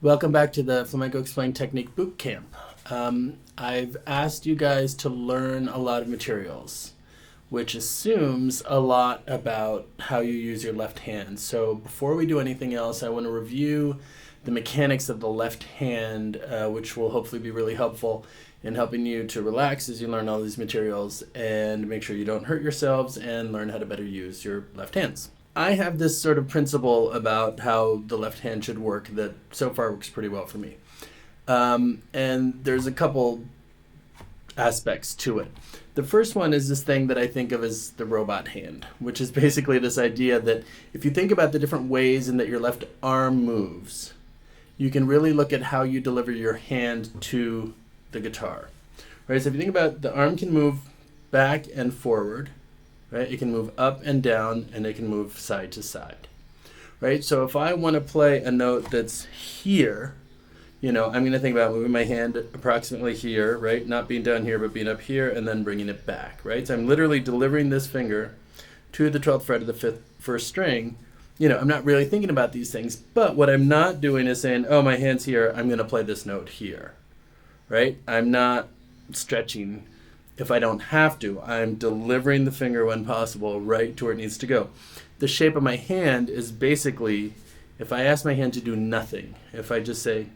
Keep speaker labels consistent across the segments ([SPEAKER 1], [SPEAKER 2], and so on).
[SPEAKER 1] Welcome back to the Flamenco Explained Technique Bootcamp. I've asked you guys to learn a lot of materials, which assumes a lot about how you use your left hand. So before we do anything else, I want to review the mechanics of the left hand, which will hopefully be really helpful in helping you to relax as you learn all these materials and make sure you don't hurt yourselves and learn how to better use your left hands. I have this sort of principle about how the left hand should work that so far works pretty well for me. And there's a couple aspects to it. The first one is this thing that I think of as the robot hand, which is basically this idea that if you think about the different ways in that your left arm moves, you can really look at how you deliver your hand to the guitar. Right? So if you think about the arm can move back and forward, right? It can move up and down, and it can move side to side, right? So if I want to play a note that's here, I'm going to think about moving my hand approximately here, right? Not being down here, but being up here, and then bringing it back, right? So I'm literally delivering this finger to the 12th fret of the first string. I'm not really thinking about these things, but what I'm not doing is saying, oh, my hand's here, I'm going to play this note here, right? I'm not stretching. If I don't have to, I'm delivering the finger when possible right to where it needs to go. The shape of my hand is basically, if I ask my hand to do nothing, if I just say,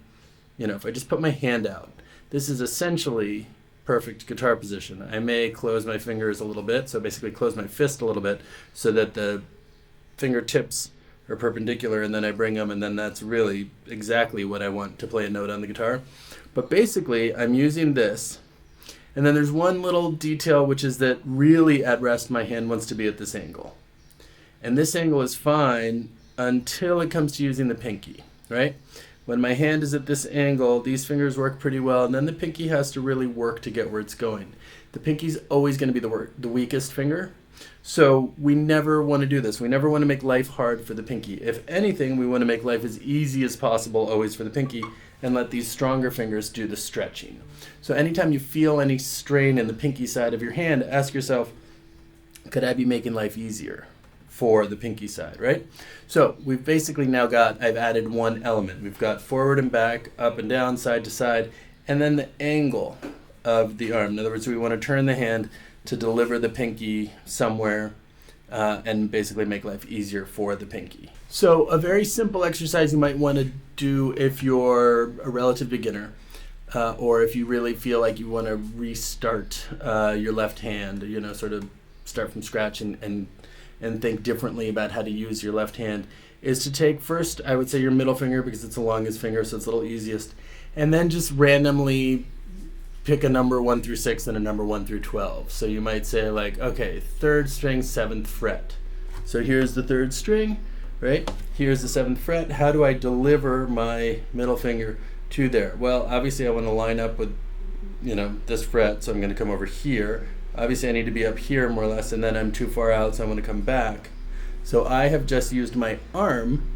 [SPEAKER 1] if I just put my hand out, this is essentially perfect guitar position. I may close my fingers a little bit, so basically close my fist a little bit so that the fingertips are perpendicular, and then I bring them, and then that's really exactly what I want to play a note on the guitar. But basically, I'm using this. And then there's one little detail, which is that really at rest, my hand wants to be at this angle. And this angle is fine until it comes to using the pinky, right? When my hand is at this angle, these fingers work pretty well, and then the pinky has to really work to get where it's going. The pinky's always going to be the weakest finger, so we never want to do this. We never want to make life hard for the pinky. If anything, we want to make life as easy as possible always for the pinky, and let these stronger fingers do the stretching. So anytime you feel any strain in the pinky side of your hand, ask yourself, could I be making life easier for the pinky side, right? So we've basically now I've added one element. We've got forward and back, up and down, side to side, and then the angle of the arm. In other words, we want to turn the hand to deliver the pinky somewhere and basically make life easier for the pinky. So a very simple exercise you might want to do if you're a relative beginner, or if you really feel like you want to restart your left hand, sort of start from scratch and think differently about how to use your left hand, is to take first, I would say, your middle finger, because it's the longest finger, so it's a little easiest, and then just randomly pick a number 1 through 6 and a number 1 through 12. So you might say like, okay, 3rd string, 7th fret. So here's the 3rd string, right? Here's the 7th fret. How do I deliver my middle finger to there? Well, obviously I want to line up with, this fret, so I'm going to come over here. Obviously I need to be up here more or less, and then I'm too far out, so I want to come back. So I have just used my arm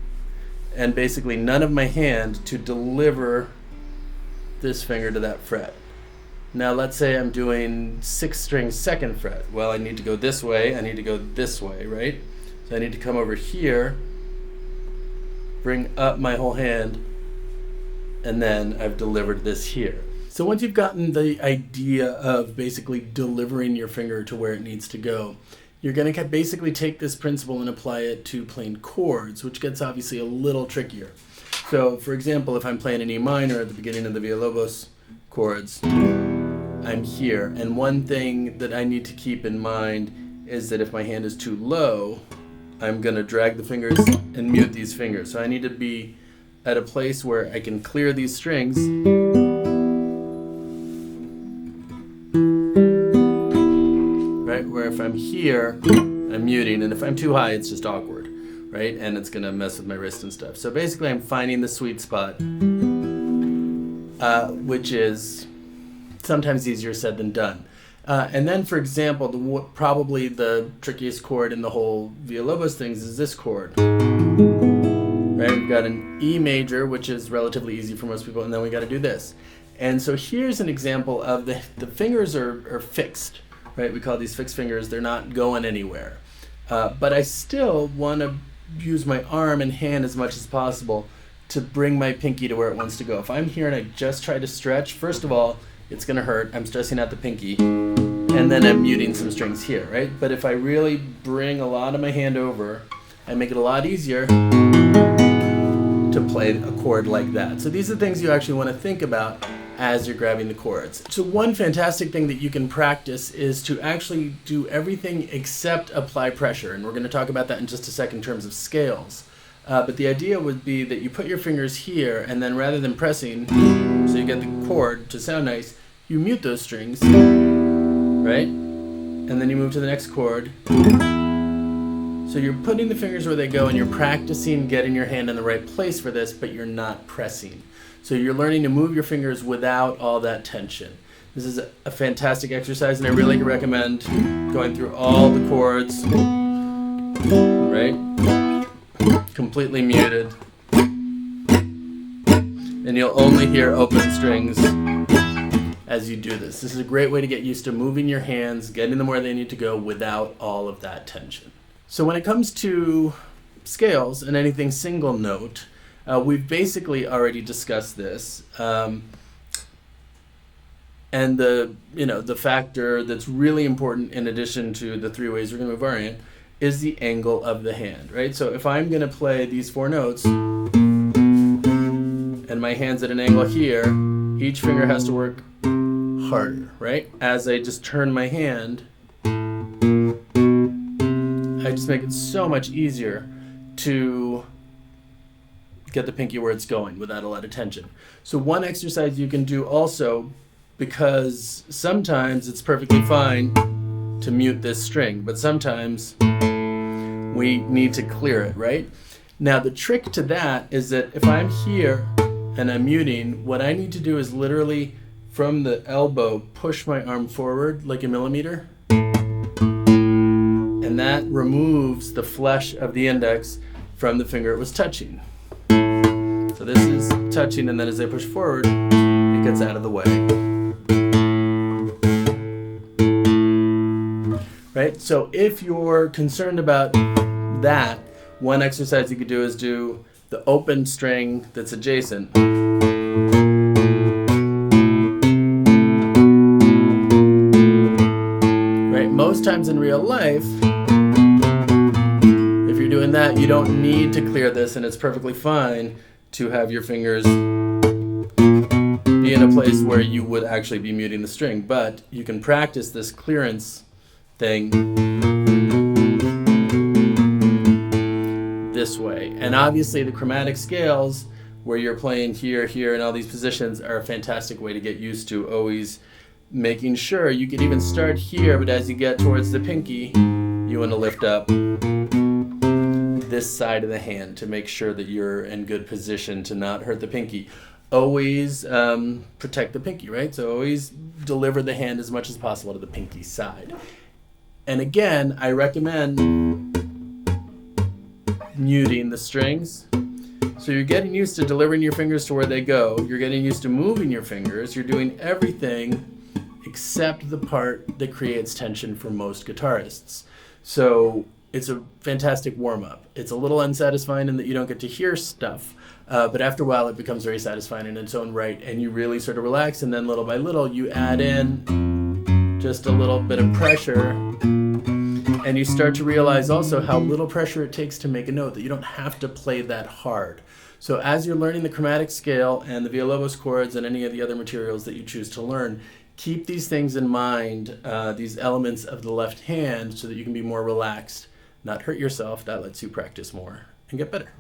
[SPEAKER 1] and basically none of my hand to deliver this finger to that fret. Now let's say I'm doing 6th string, 2nd fret. Well, I need to go this way, I need to go this way, right? So I need to come over here, bring up my whole hand, and then I've delivered this here. So once you've gotten the idea of basically delivering your finger to where it needs to go, you're going to basically take this principle and apply it to playing chords, which gets obviously a little trickier. So for example, if I'm playing an E minor at the beginning of the violobos chords, I'm here, and one thing that I need to keep in mind is that if my hand is too low, I'm going to drag the fingers and mute these fingers. So I need to be at a place where I can clear these strings, right? Where if I'm here, I'm muting, and if I'm too high, it's just awkward, right? And it's going to mess with my wrist and stuff. So basically I'm finding the sweet spot, which is sometimes easier said than done. And then, for example, probably the trickiest chord in the whole Villalobos things is this chord. Right? We've got an E major, which is relatively easy for most people, and then we got to do this. And so here's an example of the fingers are fixed, right? We call these fixed fingers. They're not going anywhere. But I still want to use my arm and hand as much as possible to bring my pinky to where it wants to go. If I'm here and I just try to stretch, first of all, it's going to hurt. I'm stressing out the pinky, and then I'm muting some strings here, right? But if I really bring a lot of my hand over, I make it a lot easier to play a chord like that. So these are things you actually want to think about as you're grabbing the chords. So one fantastic thing that you can practice is to actually do everything except apply pressure. And we're going to talk about that in just a second in terms of scales. But the idea would be that you put your fingers here, and then rather than pressing, so you get the chord to sound nice, you mute those strings, right? And then you move to the next chord. So you're putting the fingers where they go, and you're practicing getting your hand in the right place for this, but you're not pressing. So you're learning to move your fingers without all that tension. This is a fantastic exercise, and I really recommend going through all the chords, right? Completely muted. And you'll only hear open strings as you do this. This is a great way to get used to moving your hands, getting them where they need to go without all of that tension. So when it comes to scales and anything single note, we've basically already discussed this. And the factor that's really important in addition to the three ways we're going to move our hand is the angle of the hand, right? So if I'm going to play these four notes and my hand's at an angle here, each finger has to work harder, right? As I just turn my hand, I just make it so much easier to get the pinky where it's going without a lot of tension. So one exercise you can do also, because sometimes it's perfectly fine to mute this string, but sometimes we need to clear it, right? Now the trick to that is that if I'm here and I'm muting, what I need to do is literally from the elbow push my arm forward like a millimeter, and that removes the flesh of the index from the finger it was touching. So this is touching, and then as I push forward, it gets out of the way. Right? So if you're concerned about that, one exercise you could do is do the open string that's adjacent. Right? Most times in real life, if you're doing that, you don't need to clear this, and it's perfectly fine to have your fingers be in a place where you would actually be muting the string. But you can practice this clearance thing this way. And obviously the chromatic scales, where you're playing here, here, and all these positions, are a fantastic way to get used to always making sure you can even start here, but as you get towards the pinky, you want to lift up this side of the hand to make sure that you're in good position to not hurt the pinky. Always protect the pinky, right? So always deliver the hand as much as possible to the pinky side. And again, I recommend muting the strings. So you're getting used to delivering your fingers to where they go. You're getting used to moving your fingers. You're doing everything except the part that creates tension for most guitarists. So it's a fantastic warm-up. It's a little unsatisfying in that you don't get to hear stuff, but after a while it becomes very satisfying in its own right, and you really sort of relax, and then little by little you add in just a little bit of pressure, and you start to realize also how little pressure it takes to make a note, that you don't have to play that hard. So as you're learning the chromatic scale and the violobos chords and any of the other materials that you choose to learn, keep these things in mind, these elements of the left hand, so that you can be more relaxed, not hurt yourself. That lets you practice more and get better.